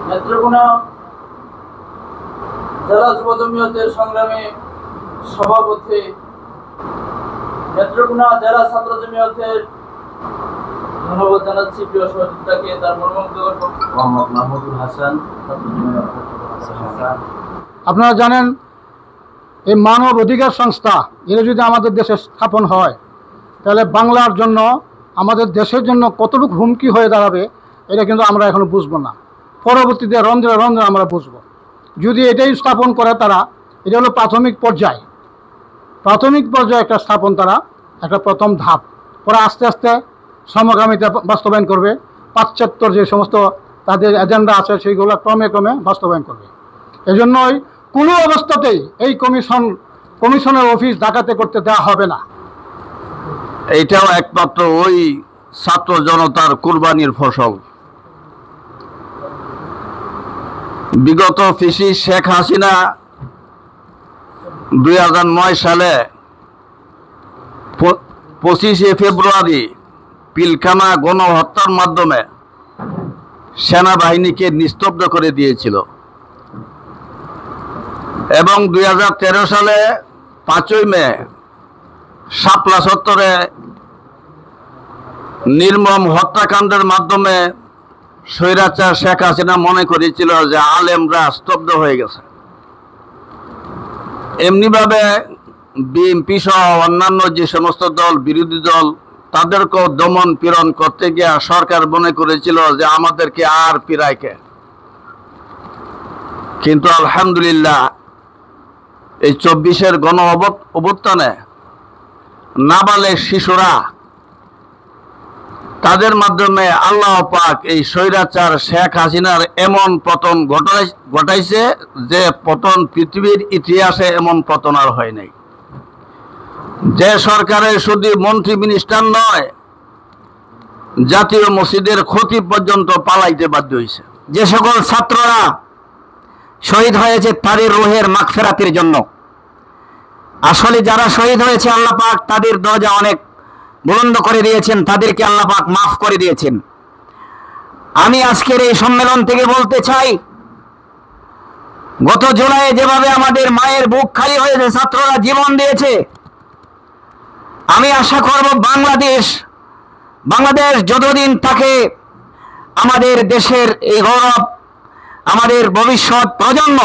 নেত্রকোনা জেলা যুব জমিয়তের সংগ্রামী সভাপতি, নেত্রকোনা জেলা ছাত্র জমিয়তের ধন্যবাদ জানাচ্ছি প্রিয় সহযোগিতাকে। তার মর্মমুগ্ধকর মোহাম্মদ মাহমুদুল হাসান। আপনারা জানেন, এই মানব অধিকার সংস্থা এটা যদি আমাদের দেশে স্থাপন হয় তাহলে বাংলার জন্য, আমাদের দেশের জন্য কতটুকু হুমকি হয়ে দাঁড়াবে এটা কিন্তু আমরা এখনো বুঝবো না। পরবর্তীতে রন্ধ্রে রন্ধ্রে আমরা বুঝবো। যদি এটাই স্থাপন করে তারা, এটা হলো প্রাথমিক পর্যায়ে একটা স্থাপন, তারা একটা প্রথম ধাপ। পরে আস্তে আস্তে সমকামিতা বাস্তবায়ন করবে, পাশ্চাত্যর যে সমস্ত তাদের এজেন্ডা আছে সেইগুলো ক্রমে ক্রমে বাস্তবায়ন করবে। এজন্যই কোনো অবস্থাতেই এই কমিশনের অফিস ডাকাতি করতে দেওয়া হবে না। এইটাও একমাত্র ওই ছাত্র জনতার কুরবানির ফসল। বিগত ফ্যাসিস্ট শেখ হাসিনা 2009 সালে 25শে ফেব্রুয়ারি পিলখানা গণহত্যার মাধ্যমে সেনাবাহিনীকে নিস্তব্ধ করে দিয়েছিল এবং 2013 সালে 5ই মে শাপলা চত্বরে নির্মম হত্যাকাণ্ডের মাধ্যমে স্বৈরাচার শেখ হাসিনা মনে করেছিল যে আলেমরা স্তব্ধ হয়ে গেছে। এমনিভাবে বিএনপি সহ অন্যান্য যে সমস্ত দল, বিরোধী দল, তাদেরকেও দমন পীড়ন করতে গিয়ে সরকার মনে করেছিল যে আমাদেরকে আর পিরাইকে। কিন্তু আলহামদুলিল্লাহ এই 24-এর গণ অভ্যুত্থানে নাবালেগ শিশুরা, তাদের মাধ্যমে আল্লাহ পাক এই স্বৈরাচার শেখ হাসিনার এমন পতন ঘটাইছে যে পতন পৃথিবীর ইতিহাসে এমন পতন আর হয় নাই। যে সরকারের শুধু মন্ত্রী মিনিস্টার নয়, জাতীয় মসজিদের খতিব পর্যন্ত পালাইতে বাধ্য হয়েছে। যে সকল ছাত্ররা শহীদ হয়েছে তাদের রুহের মাগফিরাতের জন্য, আসলে যারা শহীদ হয়েছে আল্লাহ পাক তাদের দরজা অনেক বুলন্দ করে দিয়েছেন, তাদেরকে আল্লাহ পাক মাফ করে দিয়েছেন। আমি আজকের এই সম্মেলন থেকে বলতে চাই, গত জুলাইয়ে যেভাবে আমাদের মায়ের বুক খালি হয়েছে, ছাত্ররা জীবন দিয়েছে, আমি আশা করব বাংলাদেশ যতদিন থাকে, আমাদের দেশের এই গৌরব, আমাদের ভবিষ্যৎ প্রজন্ম,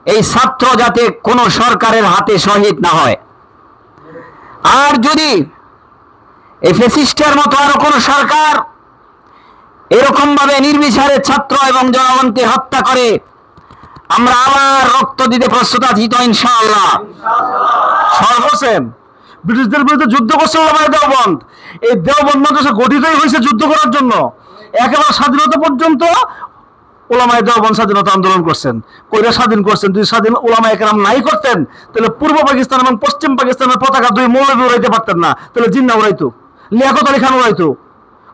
এই ছাত্র যাতে কোনো সরকারের হাতে শহীদ না হয়। আর যদি এই ফ্যাসিস্টের মতো আরো কোন সরকার এরকম ভাবে নির্বিচারে ছাত্র এবং জনগণকে হত্যা করে, আমরা আবার রক্ত দিতে প্রস্তুত আছি তো ইনশাআল্লাহ। সর্বশেষ ব্রিটিশদের বিরুদ্ধে যুদ্ধ করছে ওলামায়ে দেওবন্দ। এই দেওবন্দ মাদ্রাসা গঠিতই হয়েছে যুদ্ধ করার জন্য। একেবারে স্বাধীনতা পর্যন্ত ওলামায়ে দেওবন্দ স্বাধীনতা আন্দোলন করছেন, কইরা স্বাধীন করছেন। যদি স্বাধীন ওলামায়ে কেরাম নাই করতেন তাহলে পূর্ব পাকিস্তান এবং পশ্চিম পাকিস্তানের পতাকা দুই মৌলবি উড়াইতে পারতেন না, তাহলে জিন্না উড়াইতো, লিয়াকত আলী খান উড়াইতো।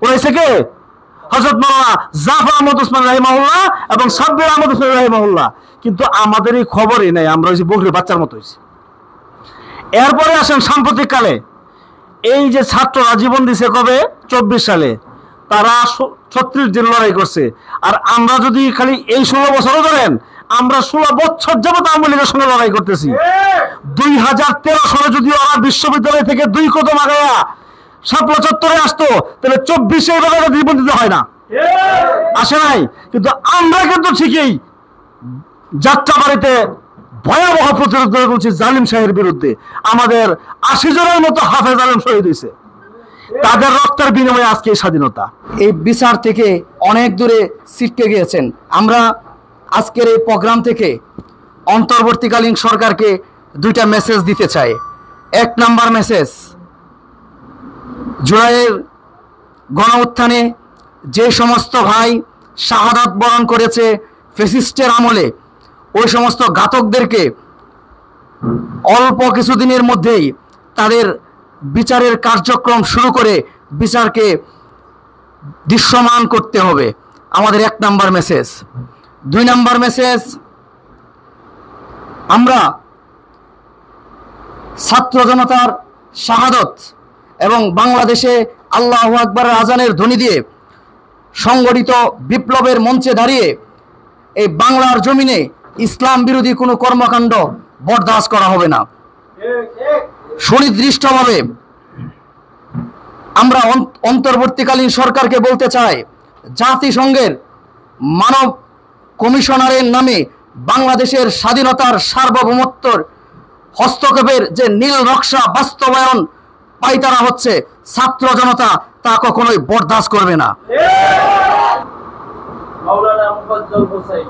উড়াইছে কে? হযরত মাওলানা জাফর আহমদ ওসমান রাহিমাহুল্লাহ এবং সাব্বির আহমদ ওসমান রাহিমাহুল্লাহ। কিন্তু আমাদের এই খবরই নাই, আমরা হয়েছি বকরির বাচ্চার মতো হয়েছি। এরপরে আসেন সাম্প্রতিক কালে, এই যে ছাত্ররা জীবন দিছে কবে? 24 সালে। তারা 36 দিন লড়াই করছে। আর আমরা যদি খালি এই 16 বছরও ধরেন, আমরা 16 বছর যাবত আওয়ামী লীগের সঙ্গে লড়াই করতেছি। 2013 সালে যদি ওরা বিশ্ববিদ্যালয় থেকে 2 কদম আগায়া শাপলা চত্বরে আসতো, তাহলে 24-এ এইভাবে জীবন দিতে হয় না, আসে নাই। কিন্তু আমরা কিন্তু ঠিকই যাত্রাবাড়িতে ভয়াবহ প্রতিরোধ গড়ে তুলছি জালিম শাহের বিরুদ্ধে। আমাদের 80 জনের মতো হাফেজ আলম শহীদ হয়েছে, তাদের রক্তের বিনিময়ে আজকে স্বাধীনতা। এই বিচার থেকে অনেক দূরে ছিটকে গিয়েছেন। আমরা আজকের এই প্রোগ্রাম থেকে অন্তর্বর্তীকালীন সরকারকে 2টা মেসেজ দিতে চাই। 1 নাম্বার মেসেজ, জুলাইয়ের গণ উত্থানে যে সমস্ত ভাই শাহাদাত বরণ করেছে ফ্যাসিস্টের আমলে, ওই সমস্ত ঘাতকদেরকে অল্প কিছুদিনের মধ্যেই তাদের বিচারের কার্যক্রম শুরু করে বিচারকে দৃশ্যমান করতে হবে, আমাদের 1 নাম্বার মেসেজ। 2 নাম্বার মেসেজ, আমরা ছাত্র জনতার শাহাদত এবং বাংলাদেশে আল্লাহু আকবার আজানের ধ্বনি দিয়ে সংগঠিত বিপ্লবের মঞ্চে দাঁড়িয়ে এই বাংলার জমিনে ইসলাম বিরোধী কোনো কর্মকাণ্ড বরদাস্ত করা হবে না। সুনির্দিষ্টভাবে আমরা অন্তর্বর্তীকালীন সরকারকে বলতে চাই, জাতিসংঘের মানব কমিশনারের নামে বাংলাদেশের স্বাধীনতার সার্বভৌমত্বর হস্তক্ষেপের যে নীল নকশা বাস্তবায়ন পাইতারা হচ্ছে, ছাত্র জনতা তা কখনোই বরদাস্ত করবে না। মাওলানা মুফাজ্জল হোসেন